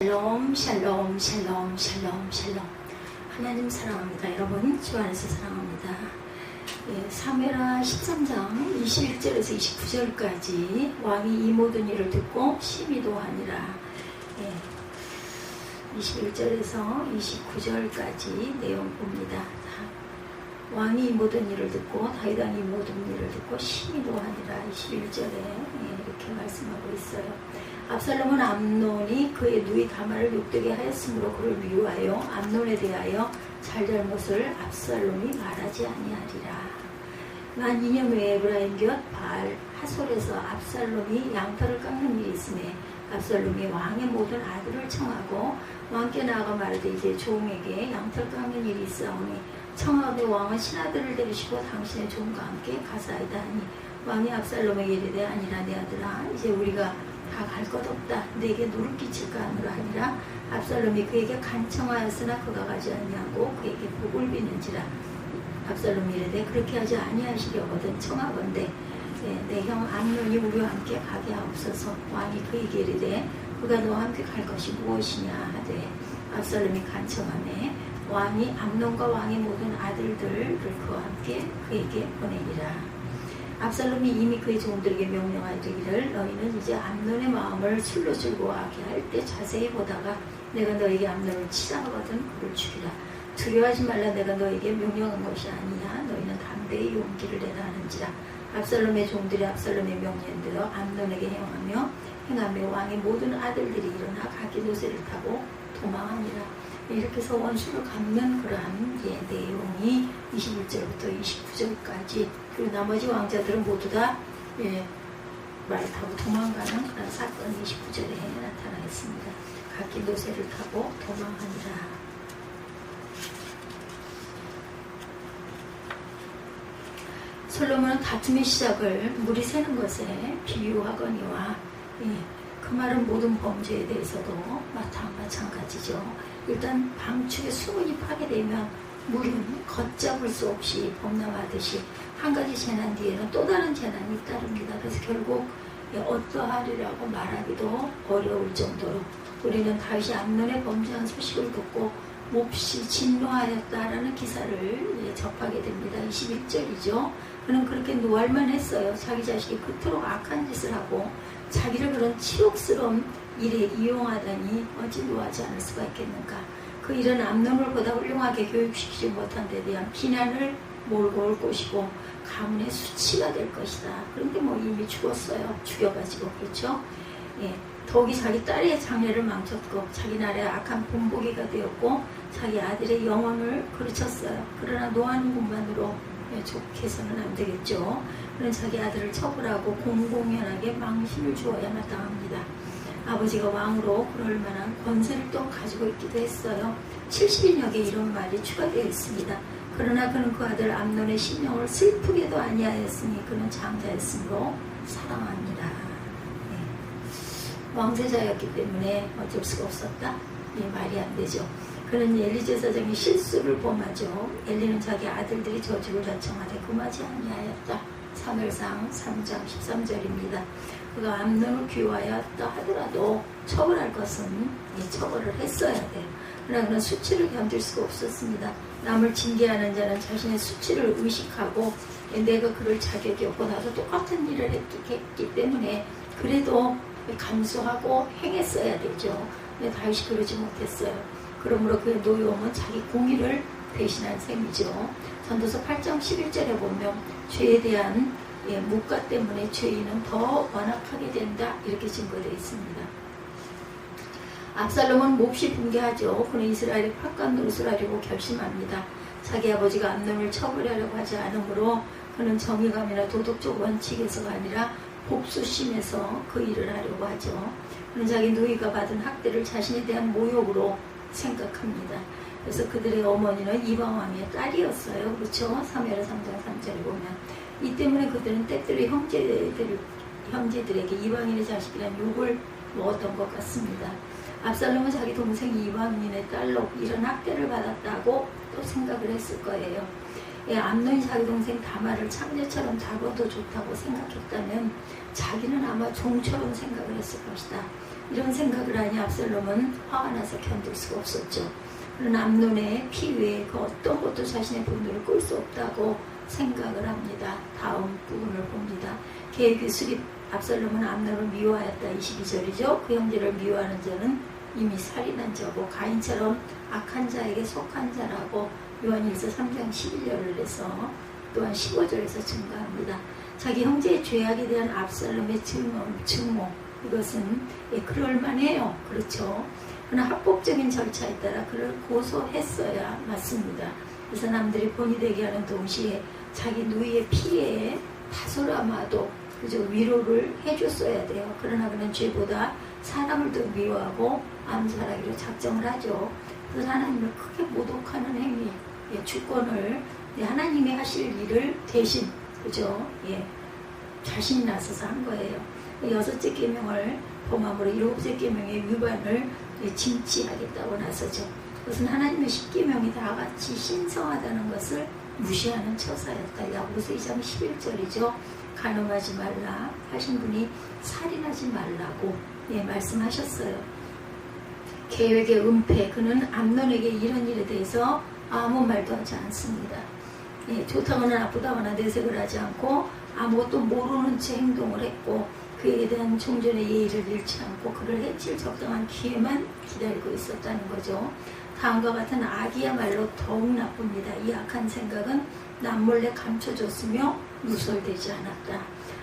샬롬 샬롬 샬롬 샬롬 샬롬. 하나님 사랑합니다. 여러분 주 안에서 사랑합니다. 사무엘하 13장 21절에서 29절까지 왕이 이 모든 일을 듣고 심히도 하니라. 21절에서 29절까지 내용 봅니다. 왕이 이 모든 일을 듣고 다윗 왕이 이 모든 일을 듣고 심히도 하니라. 21절에 이렇게 말씀하고 있어요. 압살롬은 암논이 그의 누이 다말을 욕되게 하였으므로 그를 미워하여 암논에 대하여 잘잘못을 압살롬이 말하지 아니하리라. 만 2년 후에 에브라임 곁 바알 하솔에서 압살롬이 양털을 깎는 일이 있음에 압살롬이 왕의 모든 아들을 청하고 왕께 나아가 말하되 이제 종에게 양털 깎는 일이 있사오니 청하되 왕은 신하들을 데리시고 당신의 종과 함께 가사이다 하니 왕이 압살롬에게 이르되 아니라 내 아들아 이제 우리가 다 갈 것 없다. 내게 노를 끼칠까 하노라 하니라. 압살롬이 그에게 간청하였으나 그가 가지 아니하고 그에게 복을 비는지라. 압살롬이 이르되 그렇게 하지 아니하시려거든 청하건대 내 형 암논이 우리와 함께 가게 하옵소서. 왕이 그에게 이르되 그가 너와 함께 갈 것이 무엇이냐 하되 압살롬이 간청하매 왕이 암논과 왕의 모든 아들들을 그와 함께 그에게 보내니라. 압살롬이 이미 그의 종들에게 명령하기를 너희는 이제 암논의 마음을 술로 즐거워하게 할 때 자세히 보다가 내가 너에게 암논을 치사하거든 그를 죽이라. 두려워하지 말라. 내가 너에게 명령한 것이 아니냐. 너희는 담대히 용기를 내라 하는지라. 압살롬의 종들이 압살롬의 명령대로 암논에게 행하며 왕의 모든 아들들이 일어나 각기 노새를 타고 도망하니라. 이렇게 해서 원수를 갚는 그러한 내용이 21절부터 29절까지 그리고 나머지 왕자들은 모두 다 말 타고 도망가는 그런 사건이 29절에 나타나 있습니다. 각기 노새를 타고 도망하니라. 솔로몬은 다툼의 시작을 물이 새는 것에 비유하거니와 그 말은 모든 범죄에 대해서도 마찬가지죠. 일단 방축의 수문이 파괴되면 물은 걷잡을 수 없이 범람하듯이 한 가지 재난 뒤에는 또 다른 재난이 따릅니다. 그래서 결국 어떠하리라고 말하기도 어려울 정도로 우리는 다윗이 암논의 범죄한 소식을 듣고 몹시 진노하였다라는 기사를 접하게 됩니다. 21절이죠. 그는 그렇게 노할만 했어요. 자기 자식이 그토록 악한 짓을 하고 자기를 그런 치욕스러운 일에 이용하다니 어찌 노하지 않을 수가 있겠는가. 그 일은 암논을 보다 훌륭하게 교육시키지 못한 데 대한 비난을 몰고 올 것이고 가문의 수치가 될 것이다. 그런데 이미 죽었어요. 죽여가지고. 그렇죠. 더욱이 자기 딸의 장래를 망쳤고 자기 나라의 악한 본보기가 되었고 자기 아들의 영혼을 그르쳤어요. 그러나 노하는 것만으로 족해서는 안 되겠죠. 그는 자기 아들을 처벌하고 공공연하게 망신을 주어야 마땅합니다. 아버지가 왕으로 그럴 만한 권세를 또 가지고 있기도 했어요. 70인역에 이런 말이 추가되어 있습니다. 그러나 그는 그 아들 암논의 심령을 슬프게도 아니하였으니 그는 장자였으므로 사랑합니다. 왕세자였기 때문에 어쩔 수가 없었다. 말이 안 되죠. 그는 엘리 제사장의 실수를 범하죠. 엘리는 자기 아들들이 저주를 자청하되 금하지 아니하였다. 사무엘상 3장 13절입니다. 그가 암논을 귀화하였다 하더라도 처벌할 것은 처벌을 했어야 돼요. 그러나 그는 수치를 견딜 수가 없었습니다. 남을 징계하는 자는 자신의 수치를 의식하고 내가 그럴 자격이 없고 나도 똑같은 일을 했기 때문에 그래도 감수하고 행했어야 되죠. 근데 다윗이 그러지 못했어요. 그러므로 그의 노여움은 자기 공의를 대신한 셈이죠. 전도서 8장 11절에 보면 죄에 대한 묵과 때문에 죄인은 더 완악하게 된다 이렇게 증거되어 있습니다. 압살롬은 몹시 분개하죠. 그는 이스라엘의 팥간 노릇을 하려고 결심합니다. 자기 아버지가 암논을 처벌하려고 하지 않으므로 그는 정의감이나 도덕적 원칙에서가 아니라 복수심에서 그 일을 하려고 하죠. 그는 자기 누이가 받은 학대를 자신에 대한 모욕으로 생각합니다. 그래서 그들의 어머니는 이방왕의 딸이었어요. 그렇죠? 사무엘하 3장 3절에 보면 이 때문에 그들은 때때로 형제들에게 이방인의 자식이라는 욕을 먹었던 것 같습니다. 압살롬은 자기 동생이 이방인의 딸로 이런 학대를 받았다고 또 생각을 했을 거예요. 암논이 자기 동생 다말을 창녀처럼 다뤄도 좋다고 생각했다면 자기는 아마 종처럼 생각을 했을 것이다. 이런 생각을 하니 압살롬은 화가 나서 견딜 수가 없었죠. 그러나 암논의 피 외에 그 어떤 것도 자신의 분노를 끌 수 없다고 생각을 합니다. 다음 부분을 봅니다. 계획이 수립. 압살롬은 암논을 미워하였다. 22절이죠. 그 형제를 미워하는 자는 이미 살인한 자고 가인처럼 악한 자에게 속한 자라고 요한일서 3장 11절을 해서 또한 15절에서 증거합니다. 자기 형제의 죄악에 대한 압살롬의 증오 이것은 그럴만해요. 그렇죠. 그러나 합법적인 절차에 따라 그를 고소했어야 맞습니다. 그래서 남들이 본이 되게 하는 동시에 자기 누이의 피해에 다소라마도 그저 위로를 해줬어야 돼요. 그러나 그는 죄보다 사람을 더 미워하고 암살하기로 작정을 하죠. 그래서 하나님을 크게 모독하는 행위, 주권을 하나님이 하실 일을 대신 그죠? 자신이 나서서 한 거예요. 여섯째 계명을 범함으로 일곱째 계명의 위반을 징치하겠다고 나서죠. 그것은 하나님의 십계명이 다 같이 신성하다는 것을 무시하는 처사였다. 야고보서 2장 11절이죠. 간음하지 말라 하신 분이 살인하지 말라고 말씀하셨어요. 계획의 은폐. 그는 암논에게 이런 일에 대해서 아무 말도 하지 않습니다. 좋다거나 나쁘다거나 내색을 하지 않고 아무것도 모르는 채 행동을 했고 그에 대한 종전의 예의를 잃지 않고 그를 해칠 적당한 기회만 기다리고 있었다는 거죠. 다음과 같은 악이야말로 더욱 나쁩니다. 이 악한 생각은 남몰래 감춰졌으며 누설되지 않았다.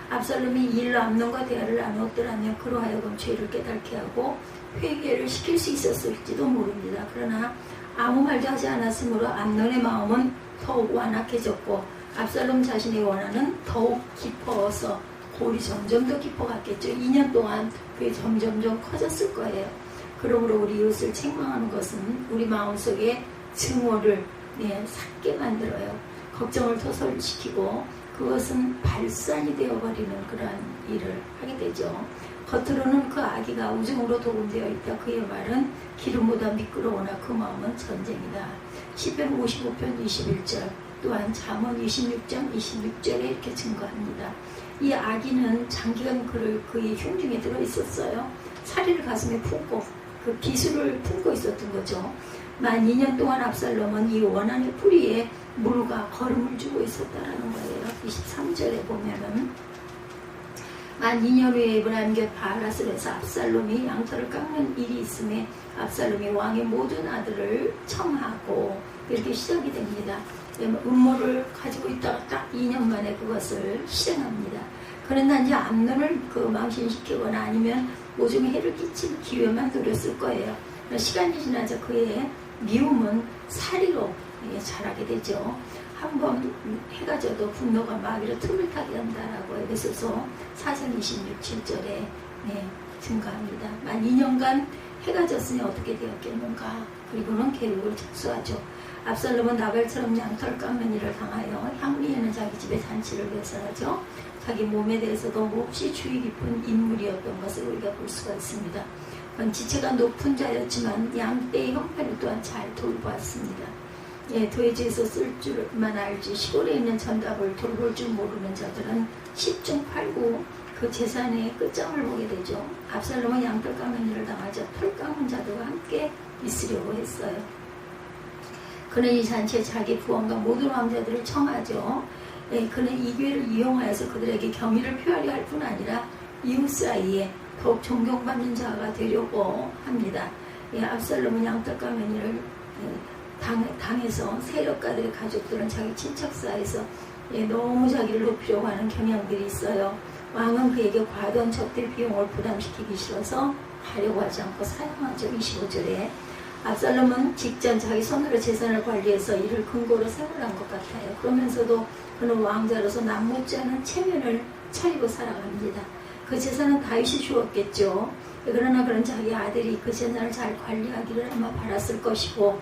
압살롬이 이 일로 암논과 대화를 나누었더라면 그로 하여금 죄를 깨닫게 하고 회개를 시킬 수 있었을지도 모릅니다. 그러나 아무 말도 하지 않았으므로 암논의 마음은 더욱 완악해졌고 압살롬 자신의 원한은 더욱 깊어서 골이 점점 더 깊어갔겠죠. 2년 동안 그게 점점점 커졌을 거예요. 그러므로 우리 이웃을 책망하는 것은 우리 마음속에 증오를 삭게 만들어요. 걱정을 토설시키고 그것은 발산이 되어버리는 그러한 일을 하게 되죠. 겉으로는 그 아기가 우중으로 도움되어 있다. 그의 말은 기름보다 미끄러우나 그 마음은 전쟁이다. 시편 55편 21절 또한 잠언 26장 26절에 이렇게 증거합니다. 이 아기는 장기간 그의 흉중에 들어있었어요. 사리를 가슴에 품고 그 비수를 품고 있었던 거죠. 만 2년 동안 압살롬은 이 원한의 뿌리에 물과 거름을 주고 있었다라는 거예요. 23절에 보면은 만 2년 후에 에브라임 곁 바알라스에서 압살롬이 양털을 깎는 일이 있음에 압살롬이 왕의 모든 아들을 청하고 이렇게 시작이 됩니다. 음모를 가지고 있다가 딱 2년 만에 그것을 실행합니다. 그는 단지 암논을 망신시키거나 아니면 오줌에 해를 끼칠 기회만 노렸을 거예요. 시간이 지나자 그의 미움은 사리로 자라게 되죠. 한번 해가 져도 분노가 마귀로 틈을 타게 한다라고 에베소서 4장 26절에 증가합니다. 만 2년간 해가 졌으니 어떻게 되었겠는가. 그리고는 계획을 착수하죠. 압살롬은 나발처럼 양털 깎는 일을 당하여 향리에는 자기 집에 잔치를 배설하죠. 자기 몸에 대해서도 몹시 주의 깊은 인물이었던 것을 우리가 볼 수가 있습니다. 지체가 높은 자였지만 양떼의 형편을 또한 잘 돌보았습니다. 도회지에서 쓸 줄만 알지 시골에 있는 전답을 돌볼 줄 모르는 자들은 10중 8구 그 재산의 끝장을 보게 되죠. 압살롬은 양털 깎는 일을 당하자 털 깎는 자들과 함께 있으려고 했어요. 그는 이 잔치에 자기 부원과 모든 왕자들을 청하죠. 그는 이 기회를 이용하여서 그들에게 경의를 표하려 할 뿐 아니라 이웃 사이에 더욱 존경받는 자가 되려고 합니다. 압살롬은 양털 깎는 일을 당해서 세력가들의 가족들은 자기 친척 사이에서 너무 자기를 높이려고 하는 경향들이 있어요. 왕은 그에게 과도한 접대 비용을 부담시키기 싫어서 하려고 하지 않고 사용하죠. 25절에 압살롬은 직전 자기 손으로 재산을 관리해서 이를 근거로 생활한 것 같아요. 그러면서도 그는 왕자로서 남 못지않은 체면을 차리고 살아갑니다. 그 재산은 다윗이 주었겠죠. 그러나 그런 자기 아들이 그 재산을 잘 관리하기를 아마 바랐을 것이고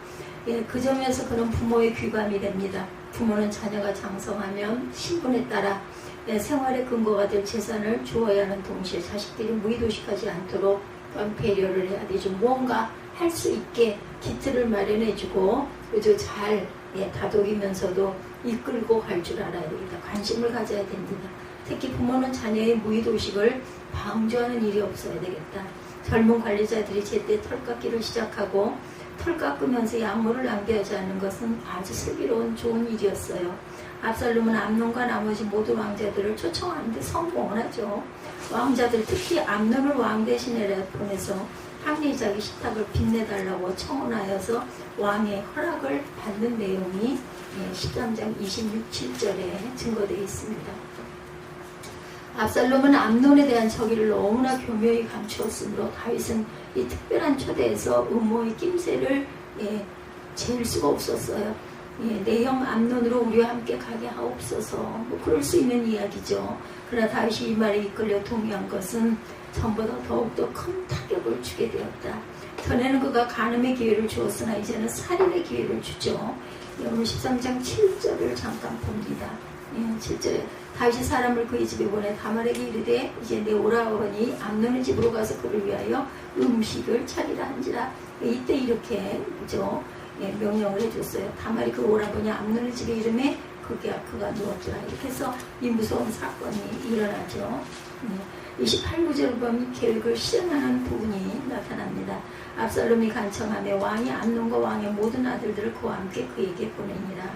그 점에서 그는 부모의 귀감이 됩니다. 부모는 자녀가 장성하면 신분에 따라 생활의 근거가 될 재산을 주어야 하는 동시에 자식들이 무의도식하지 않도록 배려를 해야 되죠. 무언가 할 수 있게 기틀을 마련해주고 그저 잘 다독이면서도 이끌고 갈 줄 알아야 됩니다. 관심을 가져야 됩니다. 특히 부모는 자녀의 무의도식을 방조하는 일이 없어야 되겠다. 젊은 관리자들이 제때 털 깎기를 시작하고 털 깎으면서 약물을 낭비하지 않는 것은 아주 슬기로운 좋은 일이었어요. 압살롬은 암논과 나머지 모든 왕자들을 초청하는데 성공을 하죠. 왕자들 특히 암논을 왕 대신에 보내서 항리자기 식탁을 빛내달라고 청원하여서 왕의 허락을 받는 내용이 13장 26, 7절에 증거되어 있습니다. 압살롬은 암논에 대한 저기를 너무나 교묘히 감추었으므로 다윗은 이 특별한 초대에서 음모의 낌새를 재일 수가 없었어요. 내 형 암논으로 우리와 함께 가게 하옵소서. 뭐 그럴 수 있는 이야기죠. 그러나 다윗이 이 말에 이끌려 동의한 것은 전보다 더욱더 큰 타격을 주게 되었다. 전에는 그가 간음의 기회를 주었으나 이제는 살인의 기회를 주죠. 오늘 13장 7절을 잠깐 봅니다. 7절에 다윗이 사람을 그의 집에 보내 다말에게 이르되 이제 내 오라버니 암논의 집으로 가서 그를 위하여 음식을 차리라 한지라. 이때 이렇게 그죠? 명령을 해줬어요. 다말이 그 오라버니 암논의 집에 이름에 그가 누웠더라. 이렇게 해서 이 무서운 사건이 일어나죠. 28, 9절을 보면 계획을 실행하는 부분이 나타납니다. 압살롬이 간청하며 왕이 암논과 왕의 모든 아들들을 그와 함께 그에게 보내니라.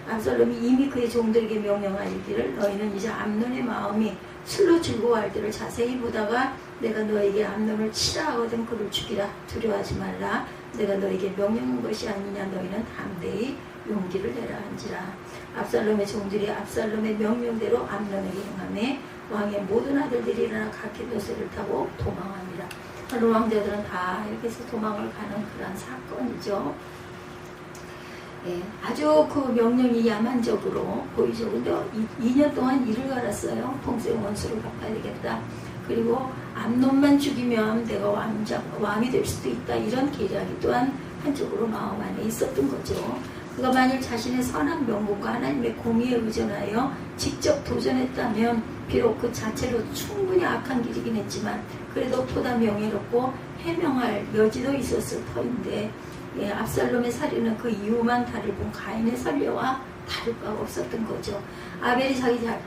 압살롬이 이미 그의 종들에게 명령하기를 너희는 이제 암논의 마음이 술로 즐거워할 때를 자세히 보다가 내가 너에게 암논을 치라 하거든 그를 죽이라. 두려워하지 말라. 내가 너에게 명령한 것이 아니냐. 너희는 담대히 용기를 내라 한지라. 압살롬의 종들이 압살롬의 명령대로 암논에게 행하며 왕의 모든 아들들이 일어나 각기 벼슬을 타고 도망합니다. 다른 왕자들은 다 이렇게 해서 도망을 가는 그런 사건이죠. 아주 그 명령이 야만적으로 보이죠. 근데 2년 동안 이를 갈았어요. 동생 원수를 갚아야 되겠다. 그리고 암논만 죽이면 내가 왕이 될 수도 있다. 이런 계략이 또한 한쪽으로 마음 안에 있었던 거죠. 그가 만일 자신의 선한 명분과 하나님의 공의에 의존하여 직접 도전했다면 비록 그 자체로 충분히 악한 길이긴 했지만 그래도 보다 명예롭고 해명할 여지도 있었을 터인데 압살롬의 살인은 그 이유만 다를 뿐 가인의 선례와 다를 바가 없었던 거죠. 아벨이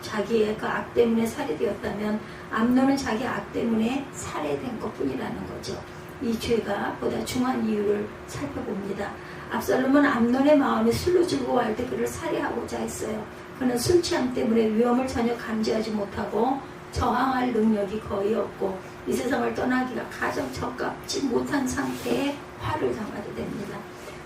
자기의 그 악 때문에 살해되었다면 암논은 자기 악 때문에 살해된 것뿐이라는 거죠. 이 죄가 보다 중한 이유를 살펴봅니다. 압살롬은 암논의 마음에 술로 즐거워할 때 그를 살해하고자 했어요. 그는 술 취함 때문에 위험을 전혀 감지하지 못하고 저항할 능력이 거의 없고 이 세상을 떠나기가 가장 적합지 못한 상태에 화를 당하게 됩니다.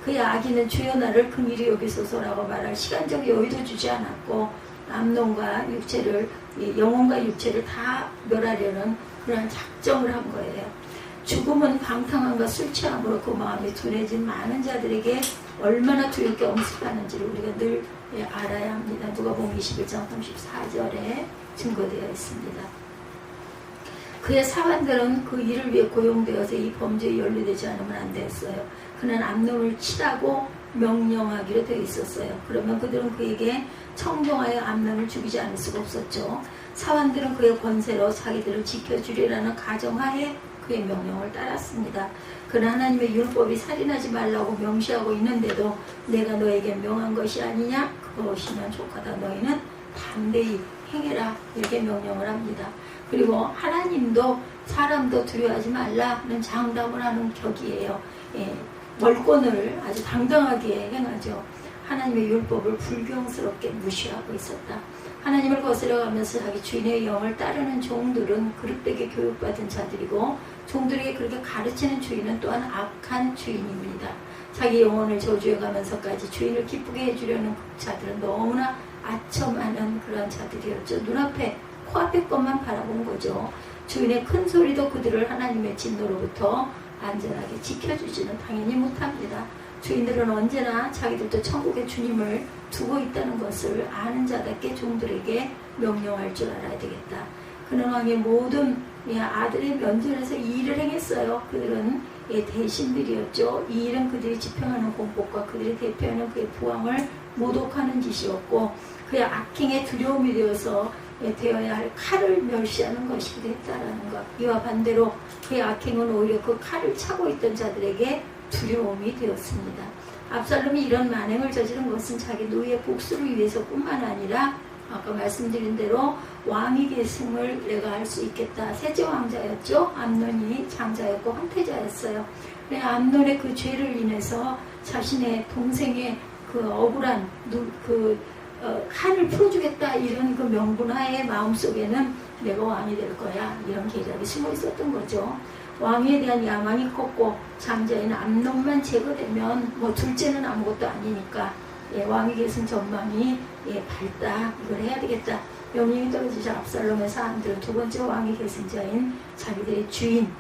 그의 악인은 주여 나를 긍휼히 여기소서라고 말할 시간적 여유도 주지 않았고 암논과 육체를 영혼과 육체를 다 멸하려는 그런 작정을 한 거예요. 죽음은 방탕함과 술 취함으로 그 마음이 둔해진 많은 자들에게 얼마나 두렵게 엄습하는지를 우리가 늘 알아야 합니다. 누가복음 21장 34절에 증거되어 있습니다. 그의 사관들은 그 일을 위해 고용되어서 이 범죄에 연루되지 않으면 안 되었어요. 그는 암논을 치라고 명령하기로 되어 있었어요. 그러면 그들은 그에게 청종하여 암논을 죽이지 않을 수가 없었죠. 사관들은 그의 권세로 자기들을 지켜주리라는 가정하에 그의 명령을 따랐습니다. 그러나 하나님의 율법이 살인하지 말라고 명시하고 있는데도 내가 너에게 명한 것이 아니냐? 그것이면 족하다. 너희는 담대히 행해라. 이렇게 명령을 합니다. 그리고 하나님도 사람도 두려워하지 말라는 장담을 하는 격이에요. 멀권을 아주 당당하게 행하죠. 하나님의 율법을 불경스럽게 무시하고 있었다. 하나님을 거스려가면서 자기 주인의 영을 따르는 종들은 그릇되게 교육받은 자들이고 종들에게 그렇게 가르치는 주인은 또한 악한 주인입니다. 자기 영혼을 저주해가면서까지 주인을 기쁘게 해주려는 자들은 너무나 아첨하는 그런 자들이었죠. 눈앞에 코앞의 것만 바라본 거죠. 주인의 큰 소리도 그들을 하나님의 진노로부터 안전하게 지켜주지는 당연히 못합니다. 주인들은 언제나 자기들도 천국의 주님을 두고 있다는 것을 아는 자답게 종들에게 명령할 줄 알아야 되겠다. 그는 왕의 모든 아들의 면전에서 이 일을 행했어요. 그들은 대신들이었죠. 이 일은 그들이 집행하는 공복과 그들이 대표하는 그의 부왕을 모독하는 짓이었고 그의 악행에 두려움이 되어야 할 칼을 멸시하는 것이 됐다라는 것. 이와 반대로 그의 악행은 오히려 그 칼을 차고 있던 자들에게 두려움이 되었습니다. 압살롬이 이런 만행을 저지른 것은 자기 노예의 복수를 위해서뿐만 아니라 아까 말씀드린 대로 왕위 계승을 내가 할 수 있겠다. 셋째 왕자였죠. 암논이 장자였고 황태자였어요. 암논의 그 죄를 인해서 자신의 동생의 그 억울한 한을 풀어주겠다 이런 그 명분하의 마음속에는 내가 왕이 될 거야 이런 계략이 숨어 있었던 거죠. 왕위에 대한 야망이 컸고 장자인 암논만 제거되면 뭐 둘째는 아무것도 아니니까 왕위 계승 전망이 밝다. 이걸 해야 되겠다. 명령이 떨어지자 압살롬의 사람들은 두 번째 왕위 계승자인 자기들의 주인,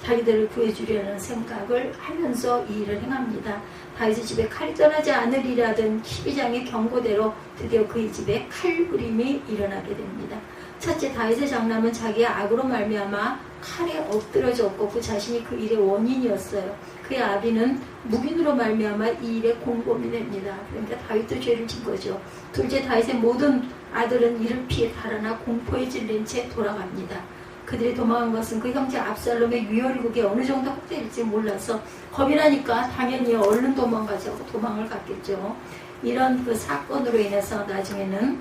자기들을 구해주려는 생각을 하면서 이 일을 행합니다. 다윗의 집에 칼이 떠나지 않으리라던 12장의 경고대로 드디어 그의 집에 칼부림이 일어나게 됩니다. 첫째, 다윗의 장남은 자기의 악으로 말미암아 칼에 엎드러졌고 그 자신이 그 일의 원인이었어요. 그의 아비는 묵인으로 말미암아 이 일에 공범이 됩니다. 그러니까 다윗도 죄를 진 거죠. 둘째, 다윗의 모든 아들은 이를 피해 달아나 공포에 질린 채 돌아갑니다. 그들이 도망한 것은 그 형제 압살롬의 유혈국이 어느 정도 확대될지 몰라서 겁이 나니까 당연히 얼른 도망가자고 도망을 갔겠죠. 이런 그 사건으로 인해서 나중에는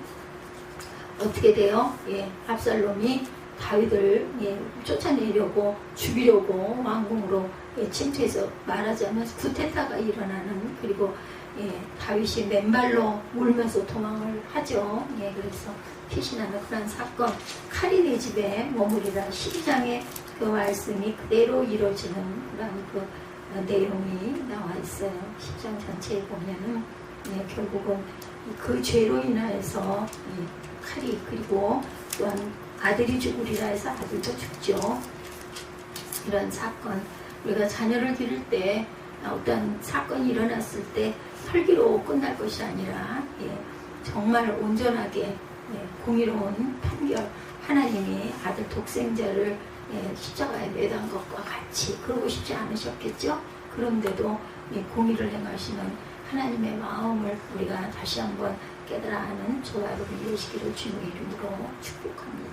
어떻게 돼요? 압살롬이 다윗을 쫓아내려고 죽이려고 왕궁으로 침투해서 말하자면 쿠데타가 일어나는, 그리고 다윗이 맨발로 울면서 도망을 하죠. 그래서 피신하는 그런 사건. 칼이 내 집에 머무리라 12장의 그 말씀이 그대로 이루어지는 그런 그 내용이 나와 있어요. 10장 전체에 보면은 결국은 그 죄로 인하여서 칼이, 그리고 또한 아들이 죽으리라 해서 아들도 죽죠. 이런 사건. 우리가 자녀를 기를 때 어떤 사건이 일어났을 때 털기로 끝날 것이 아니라 정말 온전하게 공의로운 판결, 하나님이 아들 독생자를 십자가에 매단 것과 같이 그러고 싶지 않으셨겠죠? 그런데도 공의를 행하시는 하나님의 마음을 우리가 다시 한번 깨달아 하는 저와 여러분이 되시기를 주님의 이름으로 축복합니다.